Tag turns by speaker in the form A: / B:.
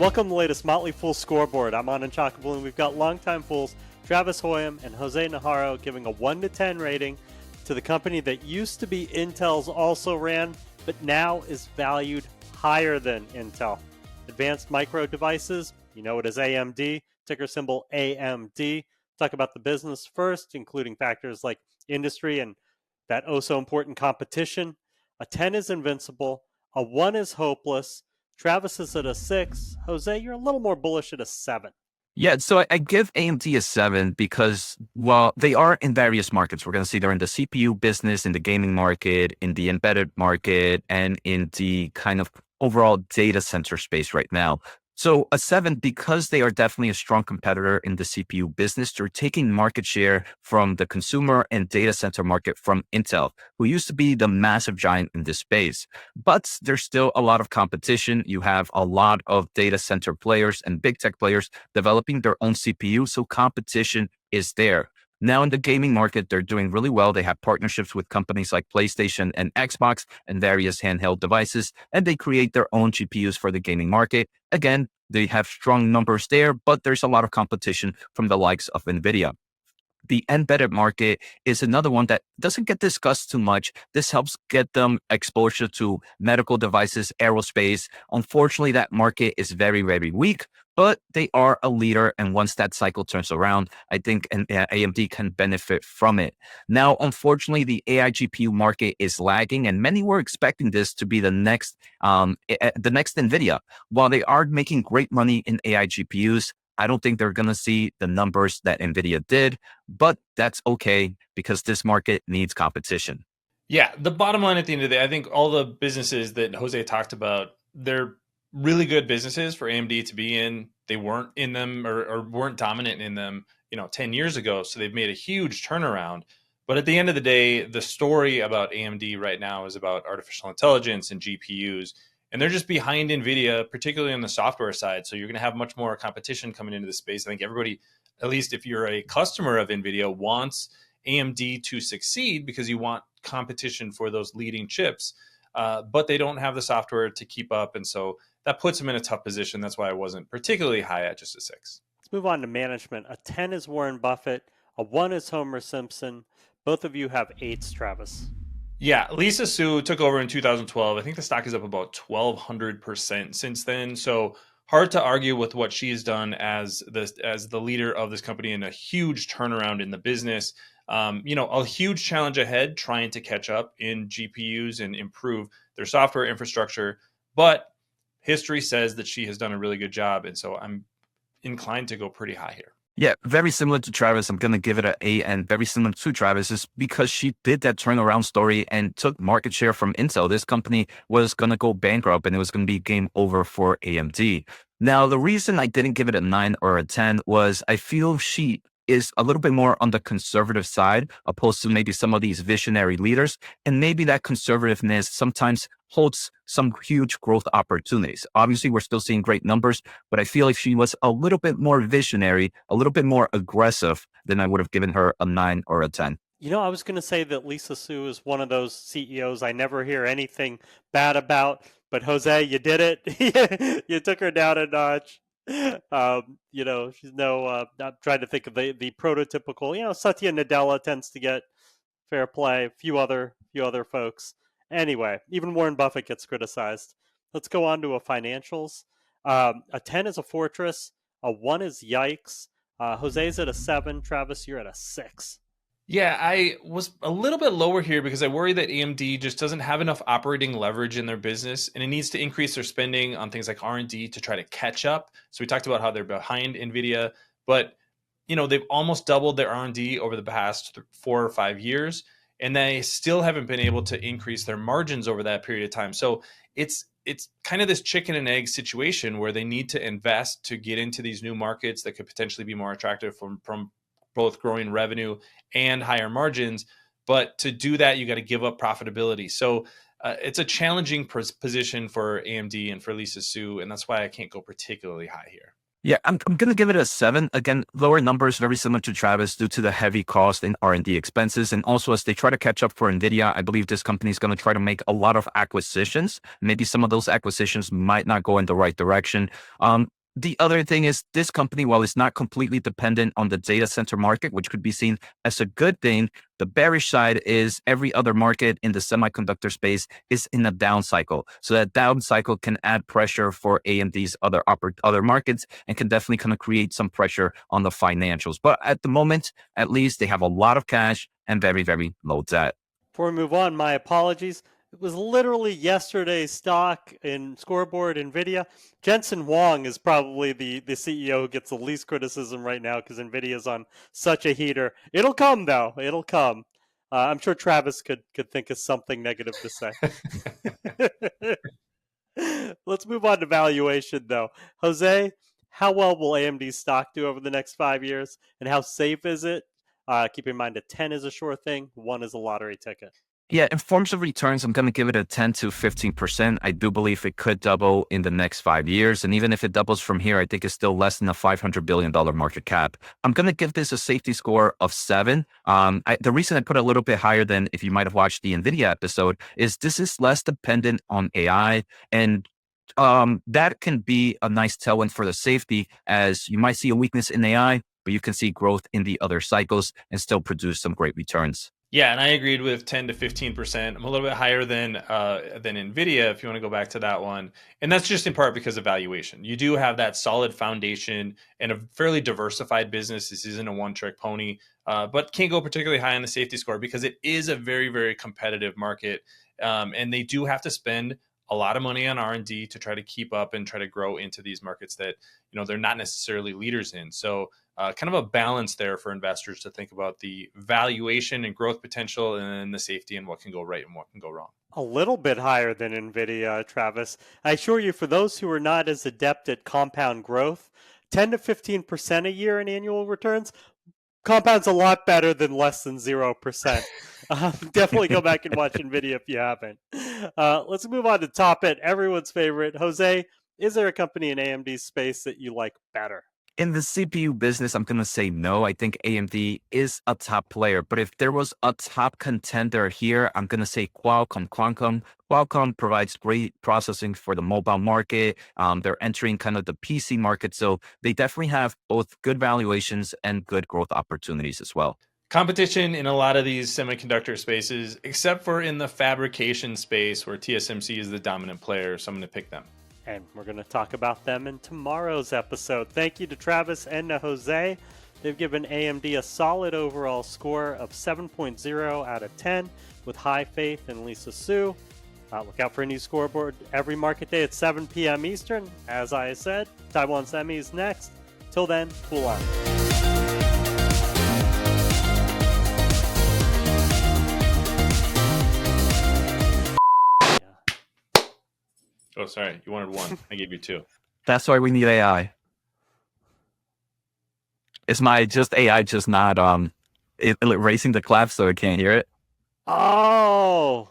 A: Welcome to the latest Motley Fool Scoreboard. I'm on Unchockable, and we've got longtime fools Travis Hoium and Jose Najarro giving a 1 to 10 rating to the company that used to be Intel's also ran, but now is valued higher than Intel. Advanced Micro Devices, you know it as AMD, ticker symbol AMD. Talk about the business first, including factors like industry and that oh so important competition. A 10 is invincible, a 1 is hopeless. Travis is at a 6. Jose, you're a little more bullish at a 7.
B: Yeah, so I give AMD a 7 because, well, they are in various markets. We're going to see they're in the CPU business, in the gaming market, in the embedded market, and in the kind of overall data center space right now. So a 7, because they are definitely a strong competitor in the CPU business, they're taking market share from the consumer and data center market from Intel, who used to be the massive giant in this space. But there's still a lot of competition. You have a lot of data center players and big tech players developing their own CPU. So competition is there. Now in the gaming market, they're doing really well. They have partnerships with companies like PlayStation and Xbox and various handheld devices, and they create their own GPUs for the gaming market. Again, they have strong numbers there, but there's a lot of competition from the likes of NVIDIA. The embedded market is another one that doesn't get discussed too much. This helps get them exposure to medical devices, aerospace. Unfortunately, that market is very, very weak, but they are a leader. And once that cycle turns around, I think AMD can benefit from it. Now, unfortunately, the AI GPU market is lagging, and many were expecting this to be the next NVIDIA. While they are making great money in AI GPUs, I don't think they're going to see the numbers that NVIDIA did, but that's okay because this market needs competition.
C: Yeah, the bottom line at the end of the day, I think all the businesses that Jose talked about, they're really good businesses for AMD to be in. They weren't in them or weren't dominant in them, 10 years ago. So they've made a huge turnaround. But at the end of the day, the story about AMD right now is about artificial intelligence and GPUs. And they're just behind NVIDIA, particularly on the software side. So you're going to have much more competition coming into the space. I think everybody, at least if you're a customer of NVIDIA, wants AMD to succeed because you want competition for those leading chips. But they don't have the software to keep up. And so that puts them in a tough position. That's why I wasn't particularly high at just a 6.
A: Let's move on to management. A 10 is Warren Buffett. A 1 is Homer Simpson. Both of you have 8s, Travis.
C: Yeah, Lisa Su took over in 2012. I think the stock is up about 1,200% since then. So hard to argue with what she's done as the leader of this company and a huge turnaround in the business. A huge challenge ahead trying to catch up in GPUs and improve their software infrastructure. But history says that she has done a really good job. And so I'm inclined to go pretty high here.
B: Yeah, very similar to Travis. I'm going to give it an 8, and very similar to Travis is because she did that turnaround story and took market share from Intel. This company was going to go bankrupt and it was going to be game over for AMD. Now, the reason I didn't give it a 9 or a 10 was I feel she is a little bit more on the conservative side, opposed to maybe some of these visionary leaders. And maybe that conservativeness sometimes holds some huge growth opportunities. Obviously, we're still seeing great numbers, but I feel like she was a little bit more visionary, a little bit more aggressive than I would have given her a 9 or a 10.
A: I was going to say that Lisa Su is one of those CEOs I never hear anything bad about. But Jose, you did it. You took her down a notch. She's I'm trying to think of the prototypical, Satya Nadella tends to get fair play, a few other folks. Anyway, even Warren Buffett gets criticized. Let's go on to a financials. A 10 is a fortress. A 1 is yikes. Jose's at a 7. Travis, you're at a 6.
C: Yeah, I was a little bit lower here because I worry that AMD just doesn't have enough operating leverage in their business, and it needs to increase their spending on things like R&D to try to catch up. So we talked about how they're behind NVIDIA, but they've almost doubled their R&D over the past 4 or 5 years, and they still haven't been able to increase their margins over that period of time. So it's kind of this chicken and egg situation where they need to invest to get into these new markets that could potentially be more attractive from both growing revenue and higher margins. But to do that, you got to give up profitability. So it's a challenging position for AMD and for Lisa Su, and that's why I can't go particularly high here.
B: Yeah, I'm going to give it a 7. Again, lower numbers, very similar to Travis, due to the heavy cost in R&D expenses. And also, as they try to catch up for NVIDIA, I believe this company is going to try to make a lot of acquisitions. Maybe some of those acquisitions might not go in the right direction. The other thing is this company, while it's not completely dependent on the data center market, which could be seen as a good thing, the bearish side is every other market in the semiconductor space is in a down cycle. So that down cycle can add pressure for AMD's other markets and can definitely kind of create some pressure on the financials. But at the moment, at least they have a lot of cash and very, very low debt.
A: Before we move on, my apologies. It was literally yesterday's stock in Scoreboard, NVIDIA. Jensen Huang is probably the CEO who gets the least criticism right now because NVIDIA is on such a heater. It'll come, though. It'll come. I'm sure Travis could think of something negative to say. Let's move on to valuation, though. Jose, how well will AMD stock do over the next 5 years, and how safe is it? Keep in mind, a 10 is a sure thing, 1 is a lottery ticket.
B: Yeah, in forms of returns, I'm going to give it a 10 to 15%. I do believe it could double in the next 5 years. And even if it doubles from here, I think it's still less than a $500 billion market cap. I'm going to give this a safety score of 7. The reason I put it a little bit higher than if you might have watched the NVIDIA episode is this is less dependent on AI. And that can be a nice tailwind for the safety, as you might see a weakness in AI, but you can see growth in the other cycles and still produce some great returns.
C: Yeah, and I agreed with 10 to 15%. I'm a little bit higher than NVIDIA, if you want to go back to that one. And that's just in part because of valuation. You do have that solid foundation and a fairly diversified business. This isn't a one-trick pony, but can't go particularly high on the safety score because it is a very, very competitive market. And they do have to spend a lot of money on R&D to try to keep up and try to grow into these markets that, they're not necessarily leaders in. So kind of a balance there for investors to think about the valuation and growth potential and then the safety and what can go right and what can go wrong.
A: A little bit higher than NVIDIA, Travis. I assure you, for those who are not as adept at compound growth, 10 to 15% a year in annual returns, compound's a lot better than less than 0%. Definitely go back and watch NVIDIA if you haven't. Let's move on to top it, everyone's favorite. Jose, is there a company in AMD's space that you like better?
B: In the CPU business, I'm going to say no. I think AMD is a top player. But if there was a top contender here, I'm going to say Qualcomm. Qualcomm provides great processing for the mobile market. They're entering kind of the PC market. So they definitely have both good valuations and good growth opportunities as well.
C: Competition in a lot of these semiconductor spaces, except for in the fabrication space where TSMC is the dominant player. So I'm going to pick them.
A: And we're going to talk about them in tomorrow's episode. Thank you to Travis and to Jose. They've given AMD a solid overall score of 7.0 out of 10 with high faith in Lisa Su. Look out for a new scoreboard every market day at 7 p.m. Eastern. As I said, Taiwan Semi is next. Till then, cool out.
C: Oh, sorry. You wanted 1. I gave you 2.
B: That's why we need AI. Is my AI just not erasing the clap so I can't hear it?
A: Oh,